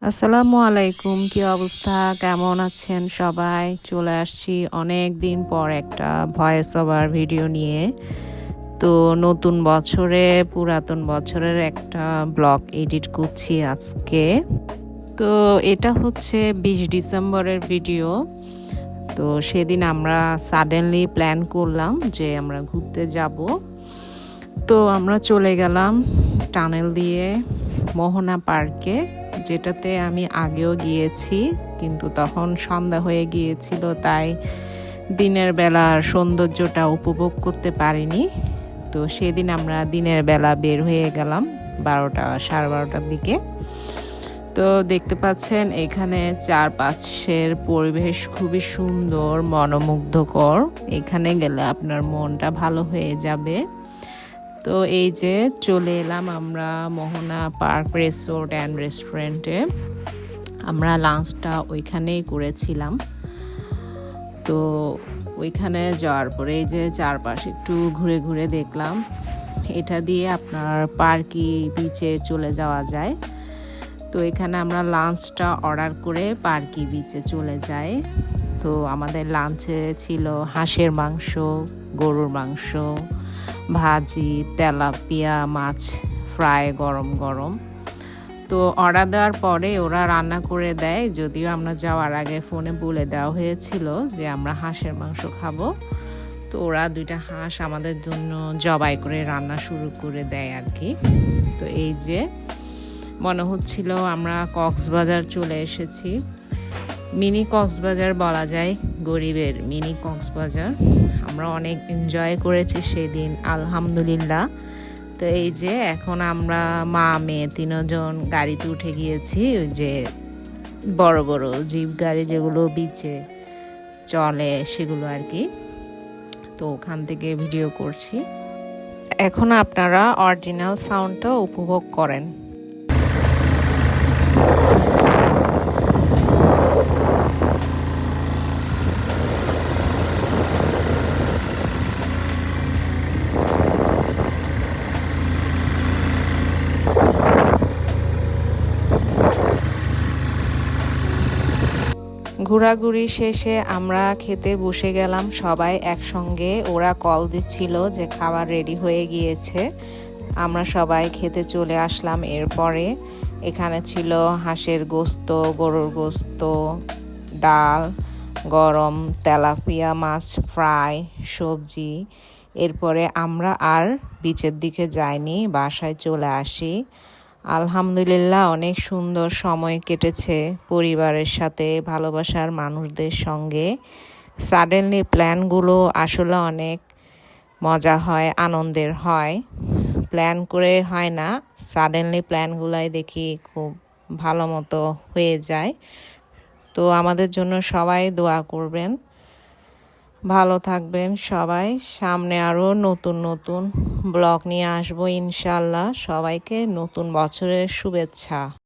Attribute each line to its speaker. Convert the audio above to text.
Speaker 1: আসসালামু আলাইকুম, কি অবস্থা? কেমন আছেন সবাই? চলে আসছি অনেক দিন পর একটা ভয়েস ওভার ভিডিও নিয়ে। তো নতুন বছরে পুরাতন বছরের একটা ব্লগ এডিট করছি আজকে। তো এটা হচ্ছে 20 ডিসেম্বরের ভিডিও। তো সেদিন আমরা সাডেনলি প্ল্যান করলাম যে আমরা ঘুরতে যাব। তো আমরা চলে গেলাম টানেল দিয়ে মোহনা পার্কে, যেটাতে আমি আগেও গিয়েছি, কিন্তু তখন সন্ধ্যা হয়ে গিয়েছিল, তাই দিনের বেলার সৌন্দর্যটা উপভোগ করতে পারিনি। তো সেদিন আমরা দিনের বেলা বের হয়ে গেলাম 12টা 12:30টার দিকে। তো দেখতে পাচ্ছেন এখানে চারপাশের পরিবেশ খুবই সুন্দর, মনোমুগ্ধকর। এখানে গেলে আপনার মনটা ভালো হয়ে যাবে। তো এই যে চলে এলাম আমরা মোহনা পার্ক রিসোর্ট অ্যান্ড রেস্টুরেন্টে। আমরা লাঞ্চটা ওইখানেই করেছিলাম। তো ওইখানে যাওয়ার পরে এই যে চারপাশে একটু ঘুরে ঘুরে দেখলাম। এটা দিয়ে আপনার পার্কি বিচে চলে যাওয়া যায়। তো এখানে আমরা লাঞ্চটা অর্ডার করে পার্কি বিচে চলে যাই। তো আমাদের লাঞ্চে ছিল হাঁসের মাংস, গরুর মাংস, ভাজি, তেলাপিয়া মাছ ফ্রাই গরম গরম। তো অর্ডার দেওয়ার পরে ওরা রান্না করে দেয়, যদিও আমরা যাওয়ার আগে ফোনে বলে দেওয়া হয়েছিল যে আমরা হাঁসের মাংস খাবো। তো ওরা 2টা হাঁস আমাদের জন্য জবাই করে রান্না শুরু করে দেয় আর কি। তো এই যে মনে হচ্ছিল আমরা কক্সবাজার চলে এসেছি। মিনি কক্সবাজার বলা যায়, গরিবের মিনি কক্সবাজার। আমরা অনেক এনজয় করেছি সেদিন, আলহামদুলিল্লাহ। তো এই যে এখন আমরা মা মেয়ে 3জন গাড়িতে উঠে গিয়েছি, ওই যে বড় বড় জিপ গাড়ি যেগুলো বিচে চলে সেগুলো আর কি। তো ওখান থেকে ভিডিও করছি। এখন আপনারা অরিজিনাল সাউন্ডটা উপভোগ করেন। ঘোরাঘুরি শেষে আমরা খেতে বসে গেলাম সবাই একসঙ্গে। ওরা কল দিচ্ছিল যে খাবার রেডি হয়ে গিয়েছে। আমরা সবাই খেতে চলে আসলাম। এরপরে এখানে ছিল হাঁসের গোস্ত, গরুর গোস্ত, ডাল, গরম তেলাপিয়া মাছ ফ্রাই, সবজি। এরপরে আমরা আর বিচের দিকে যাইনি, বাসায় চলে আসি। আলহামদুলিল্লাহ, অনেক সুন্দর সময় কেটেছে পরিবারের সাথে, ভালোবাসার মানুষদের সঙ্গে। সাডেনলি প্ল্যানগুলো আসলে অনেক মজা হয়, আনন্দের হয়। প্ল্যান করে হয় না, সাডেনলি প্ল্যানগুলাই দেখি খুব ভালো মতো হয়ে যায়। তো আমাদের জন্য সবাই দোয়া করবেন, ভালো থাকবেন সবাই। সামনে আরও নতুন নতুন ব্লগ নিয়ে আসবো ইনশাল্লাহ। সবাইকে নতুন বছরের শুভেচ্ছা।